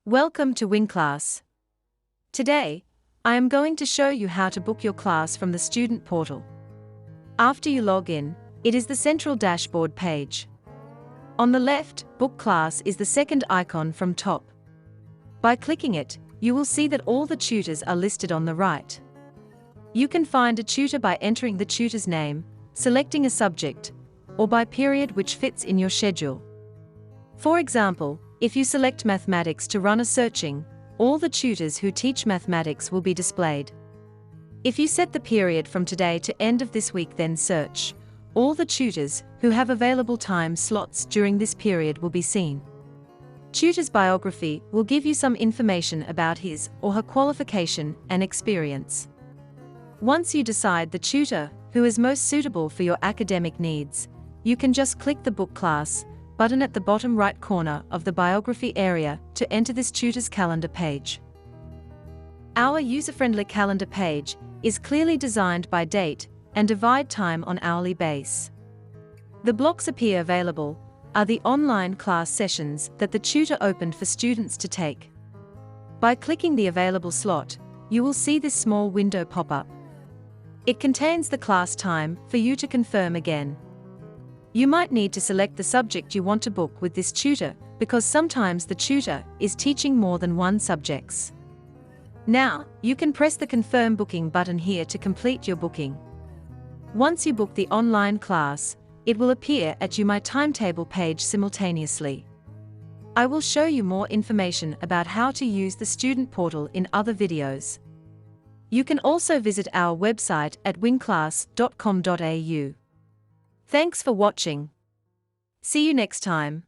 Welcome to WinClass. Today, I am going to show you how to book your class from the student portal. After you log in, it is the central dashboard page. On the left, Book Class is the second icon from top. By clicking it, you will see that all the tutors are listed on the right. You can find a tutor by entering the tutor's name, selecting a subject, or by period which fits in your schedule. For example, if you select mathematics to run a searching, all the tutors who teach mathematics will be displayed. If you set the period from today to end of this week, then search, all the tutors who have available time slots during this period will be seen. Tutor's biography will give you some information about his or her qualification and experience. Once you decide the tutor who is most suitable for your academic needs, you can just click the Book Class button at the bottom right corner of the biography area to enter this tutor's calendar page. Our user-friendly calendar page is clearly designed by date and divide time on hourly base. The blocks appear available are the online class sessions that the tutor opened for students to take. By clicking the available slot, you will see this small window pop up. It contains the class time for you to confirm again. You might need to select the subject you want to book with this tutor, because sometimes the tutor is teaching more than one subjects. Now, you can press the Confirm Booking button here to complete your booking. Once you book the online class, it will appear at My Timetable page simultaneously. I will show you more information about how to use the student portal in other videos. You can also visit our website at winclass.com.au. Thanks for watching. See you next time.